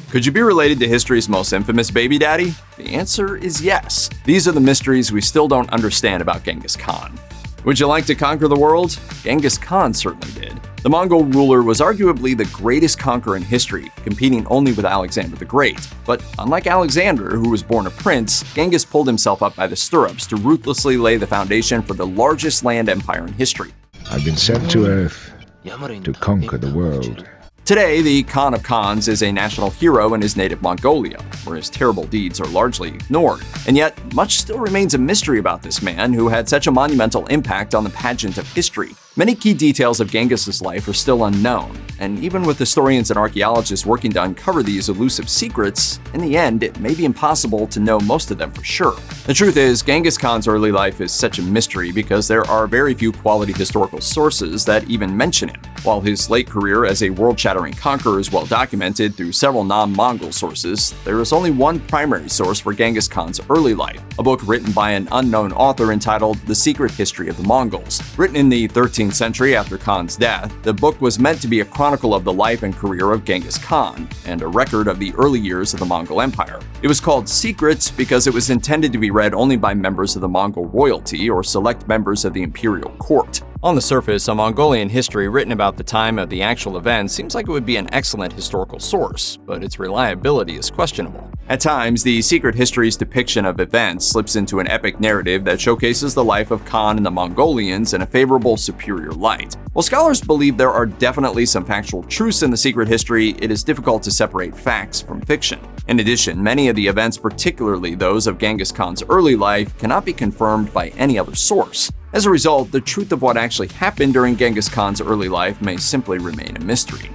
Could you be related to history's most infamous baby daddy? The answer is yes. These are the mysteries we still don't understand about Genghis Khan. Would you like to conquer the world? Genghis Khan certainly did. The Mongol ruler was arguably the greatest conqueror in history, competing only with Alexander the Great. But unlike Alexander, who was born a prince, Genghis pulled himself up by the stirrups to ruthlessly lay the foundation for the largest land empire in history. I've been sent to Earth to conquer the world. Today, the Khan of Khans is a national hero in his native Mongolia, where his terrible deeds are largely ignored. And yet, much still remains a mystery about this man who had such a monumental impact on the pageant of history. Many key details of Genghis's life are still unknown, and even with historians and archaeologists working to uncover these elusive secrets, in the end, it may be impossible to know most of them for sure. The truth is, Genghis Khan's early life is such a mystery because there are very few quality historical sources that even mention him. While his late career as a world-shattering conqueror is well documented through several non-Mongol sources, there is only one primary source for Genghis Khan's early life, a book written by an unknown author entitled The Secret History of the Mongols. Written in the 13th century after Khan's death, the book was meant to be a chronicle of the life and career of Genghis Khan, and a record of the early years of the Mongol Empire. It was called Secret because it was intended to be read only by members of the Mongol royalty or select members of the imperial court. On the surface, a Mongolian history written about the time of the actual event seems like it would be an excellent historical source, but its reliability is questionable. At times, the secret history's depiction of events slips into an epic narrative that showcases the life of Khan and the Mongolians in a favorable, superior light. While scholars believe there are definitely some factual truths in the secret history, it is difficult to separate facts from fiction. In addition, many of the events, particularly those of Genghis Khan's early life, cannot be confirmed by any other source. As a result, the truth of what actually happened during Genghis Khan's early life may simply remain a mystery.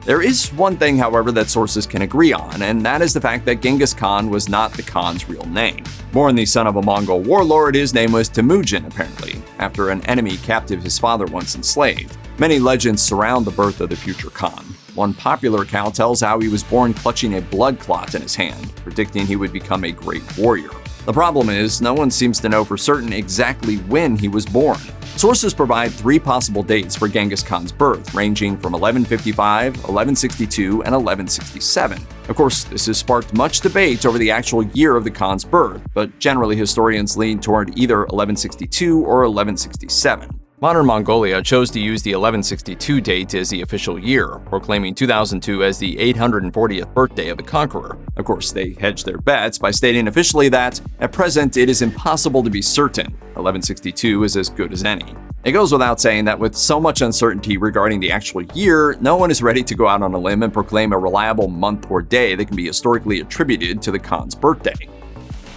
There is one thing, however, that sources can agree on, and that is the fact that Genghis Khan was not the Khan's real name. Born the son of a Mongol warlord, his name was Temujin, apparently, after an enemy captive his father once enslaved. Many legends surround the birth of the future Khan. One popular account tells how he was born clutching a blood clot in his hand, predicting he would become a great warrior. The problem is, no one seems to know for certain exactly when he was born. Sources provide three possible dates for Genghis Khan's birth, ranging from 1155, 1162, and 1167. Of course, this has sparked much debate over the actual year of the Khan's birth, but generally historians lean toward either 1162 or 1167. Modern Mongolia chose to use the 1162 date as the official year, proclaiming 2002 as the 840th birthday of the conqueror. Of course, they hedged their bets by stating officially that, at present, it is impossible to be certain. 1162 is as good as any. It goes without saying that with so much uncertainty regarding the actual year, no one is ready to go out on a limb and proclaim a reliable month or day that can be historically attributed to the Khan's birthday.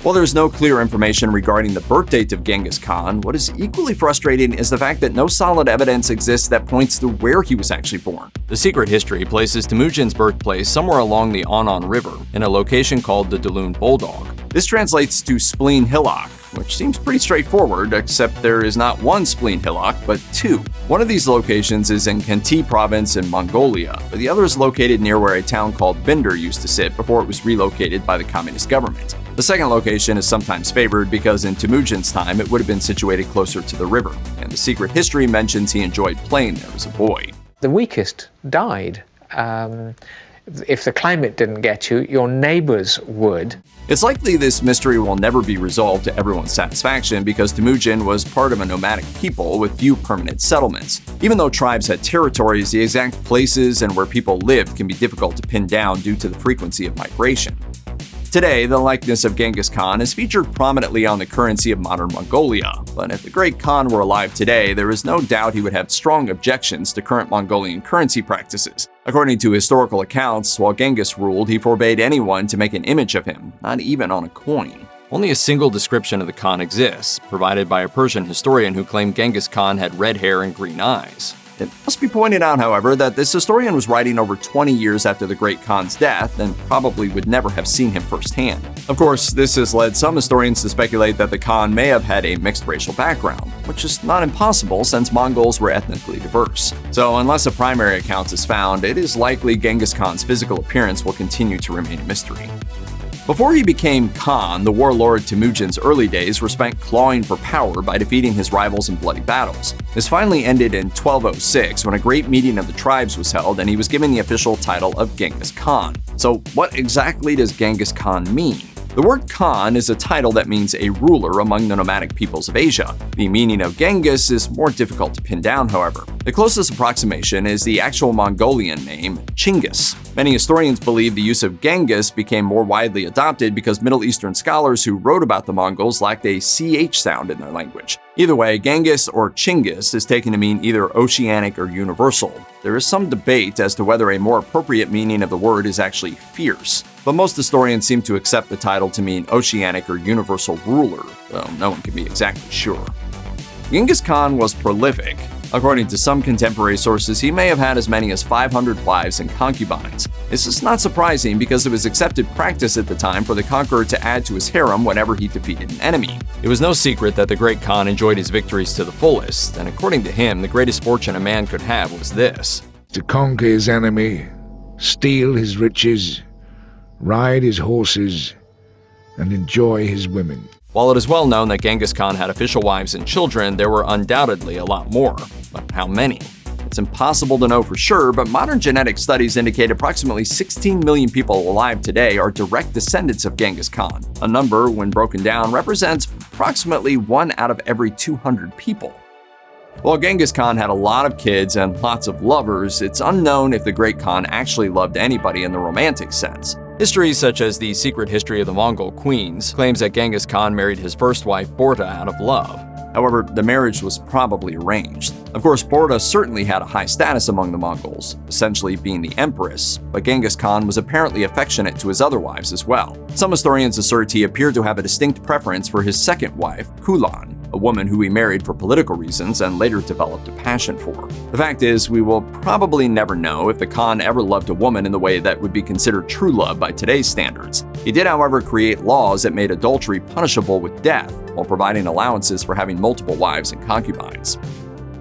While there is no clear information regarding the birth date of Genghis Khan, what is equally frustrating is the fact that no solid evidence exists that points to where he was actually born. The secret history places Temujin's birthplace somewhere along the Onon River, in a location called the Dulun Bulldog. This translates to Spleen Hillock, which seems pretty straightforward, except there is not one Spleen Hillock, but two. One of these locations is in Khenty province in Mongolia, but the other is located near where a town called Binder used to sit before it was relocated by the communist government. The second location is sometimes favored because in Temujin's time it would have been situated closer to the river, and the secret history mentions he enjoyed playing there as a boy. The weakest died. If the climate didn't get you, your neighbors would. It's likely this mystery will never be resolved to everyone's satisfaction because Temujin was part of a nomadic people with few permanent settlements. Even though tribes had territories, the exact places and where people lived can be difficult to pin down due to the frequency of migration. Today, the likeness of Genghis Khan is featured prominently on the currency of modern Mongolia, but if the great Khan were alive today, there is no doubt he would have strong objections to current Mongolian currency practices. According to historical accounts, while Genghis ruled, he forbade anyone to make an image of him, not even on a coin. Only a single description of the Khan exists, provided by a Persian historian who claimed Genghis Khan had red hair and green eyes. It must be pointed out, however, that this historian was writing over 20 years after the great Khan's death and probably would never have seen him firsthand. Of course, this has led some historians to speculate that the Khan may have had a mixed racial background, which is not impossible since Mongols were ethnically diverse. So unless a primary account is found, it is likely Genghis Khan's physical appearance will continue to remain a mystery. Before he became Khan, the warlord Temujin's early days were spent clawing for power by defeating his rivals in bloody battles. This finally ended in 1206 when a great meeting of the tribes was held and he was given the official title of Ghengis Khan. So what exactly does Ghengis Khan mean? The word Khan is a title that means a ruler among the nomadic peoples of Asia. The meaning of Genghis is more difficult to pin down, however. The closest approximation is the actual Mongolian name, Genghis. Many historians believe the use of Genghis became more widely adopted because Middle Eastern scholars who wrote about the Mongols lacked a CH sound in their language. Either way, Genghis or Chinggis is taken to mean either oceanic or universal. There is some debate as to whether a more appropriate meaning of the word is actually fierce, but most historians seem to accept the title to mean oceanic or universal ruler, though no one can be exactly sure. Ghengis Khan was prolific. According to some contemporary sources, he may have had as many as 500 wives and concubines. This is not surprising because it was accepted practice at the time for the conqueror to add to his harem whenever he defeated an enemy. It was no secret that the great Khan enjoyed his victories to the fullest, and according to him, the greatest fortune a man could have was this: to conquer his enemy, steal his riches, ride his horses, and enjoy his women. While it is well known that Ghengis Khan had official wives and children, there were undoubtedly a lot more. But how many? It's impossible to know for sure, but modern genetic studies indicate approximately 16 million people alive today are direct descendants of Ghengis Khan. A number, when broken down, represents approximately 1 out of every 200 people. While Ghengis Khan had a lot of kids and lots of lovers, it's unknown if the Great Khan actually loved anybody in the romantic sense. History such as The Secret History of the Mongol Queens claims that Ghengis Khan married his first wife Borta out of love. However, the marriage was probably arranged. Of course, Borta certainly had a high status among the Mongols, essentially being the empress, but Ghengis Khan was apparently affectionate to his other wives as well. Some historians assert he appeared to have a distinct preference for his second wife, Kulan, a woman who he married for political reasons and later developed a passion for. The fact is, we will probably never know if the Khan ever loved a woman in the way that would be considered true love by today's standards. He did, however, create laws that made adultery punishable with death, while providing allowances for having multiple wives and concubines.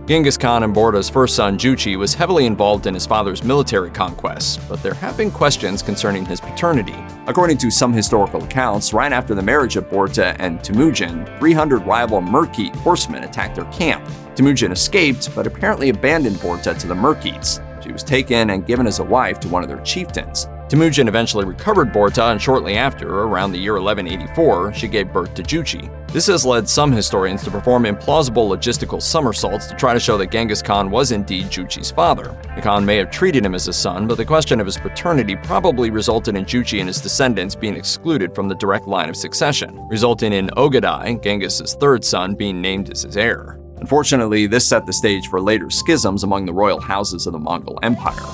Ghengis Khan and Borta's first son, Juchi, was heavily involved in his father's military conquests, but there have been questions concerning his paternity. According to some historical accounts, right after the marriage of Borta and Temujin, 300 rival Merkite horsemen attacked their camp. Temujin escaped, but apparently abandoned Borta to the Merkites. She was taken and given as a wife to one of their chieftains. Temujin eventually recovered Borta, and shortly after, around the year 1184, she gave birth to Juchi. This has led some historians to perform implausible logistical somersaults to try to show that Ghengis Khan was indeed Juchi's father. The Khan may have treated him as a son, but the question of his paternity probably resulted in Juchi and his descendants being excluded from the direct line of succession, resulting in Ogadai, Genghis' third son, being named as his heir. Unfortunately, this set the stage for later schisms among the royal houses of the Mongol Empire.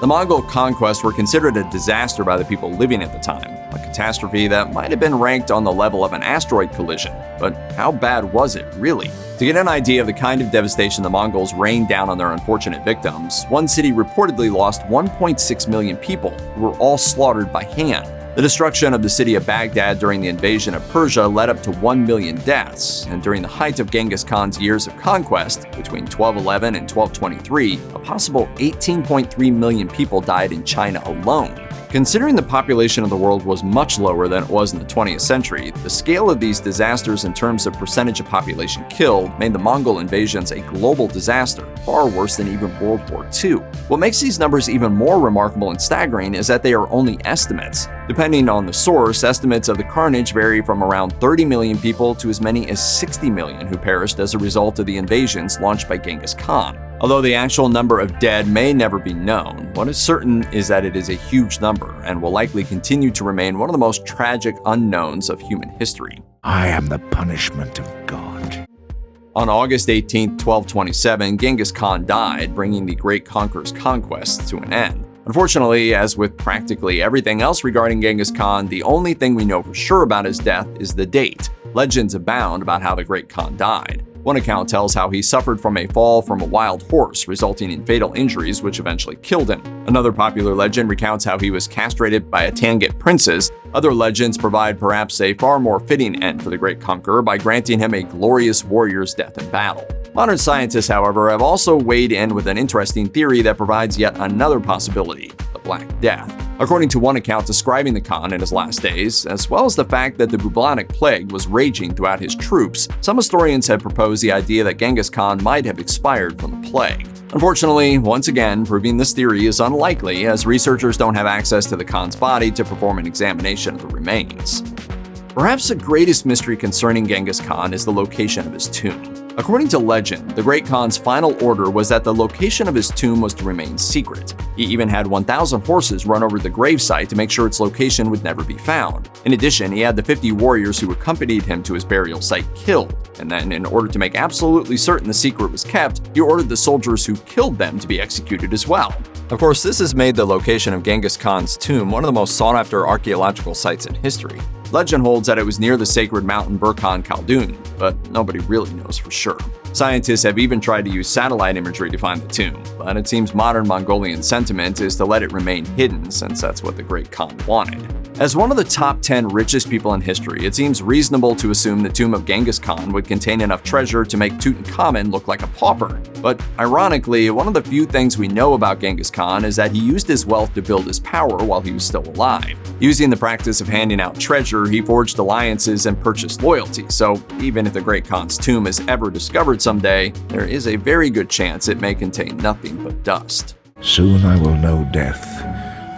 The Mongol conquests were considered a disaster by the people living at the time, a catastrophe that might have been ranked on the level of an asteroid collision. But how bad was it, really? To get an idea of the kind of devastation the Mongols rained down on their unfortunate victims, one city reportedly lost 1.6 million people, who were all slaughtered by hand. The destruction of the city of Baghdad during the invasion of Persia led up to 1 million deaths, and during the height of Genghis Khan's years of conquest, between 1211 and 1223, a possible 18.3 million people died in China alone. Considering the population of the world was much lower than it was in the 20th century, the scale of these disasters in terms of percentage of population killed made the Mongol invasions a global disaster, far worse than even World War II. What makes these numbers even more remarkable and staggering is that they are only estimates. Depending on the source, estimates of the carnage vary from around 30 million people to as many as 60 million who perished as a result of the invasions launched by Genghis Khan. Although the actual number of dead may never be known, what is certain is that it is a huge number and will likely continue to remain one of the most tragic unknowns of human history. I am the punishment of God. On August 18, 1227, Genghis Khan died, bringing the great conqueror's conquest to an end. Unfortunately, as with practically everything else regarding Genghis Khan, the only thing we know for sure about his death is the date. Legends abound about how the great Khan died. One account tells how he suffered from a fall from a wild horse, resulting in fatal injuries which eventually killed him. Another popular legend recounts how he was castrated by a Tangut princess. Other legends provide perhaps a far more fitting end for the great conqueror by granting him a glorious warrior's death in battle. Modern scientists, however, have also weighed in with an interesting theory that provides yet another possibility: the Black Death. According to one account describing the Khan in his last days, as well as the fact that the bubonic plague was raging throughout his troops, some historians have proposed the idea that Genghis Khan might have expired from the plague. Unfortunately, once again, proving this theory is unlikely, as researchers don't have access to the Khan's body to perform an examination of the remains. Perhaps the greatest mystery concerning Genghis Khan is the location of his tomb. According to legend, the Great Khan's final order was that the location of his tomb was to remain secret. He even had 1,000 horses run over the gravesite to make sure its location would never be found. In addition, he had the 50 warriors who accompanied him to his burial site killed, and then, in order to make absolutely certain the secret was kept, he ordered the soldiers who killed them to be executed as well. Of course, this has made the location of Genghis Khan's tomb one of the most sought-after archaeological sites in history. Legend holds that it was near the sacred mountain Burkhan Khaldun, but nobody really knows for sure. Scientists have even tried to use satellite imagery to find the tomb, but it seems modern Mongolian sentiment is to let it remain hidden, since that's what the Great Khan wanted. As one of the top 10 richest people in history, it seems reasonable to assume the tomb of Genghis Khan would contain enough treasure to make Tutankhamun look like a pauper. But ironically, one of the few things we know about Genghis Khan is that he used his wealth to build his power while he was still alive. Using the practice of handing out treasure, he forged alliances and purchased loyalty, so even if the Great Khan's tomb is ever discovered someday, there is a very good chance it may contain nothing but dust. Soon I will know death,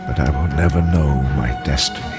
but I will never know my destiny.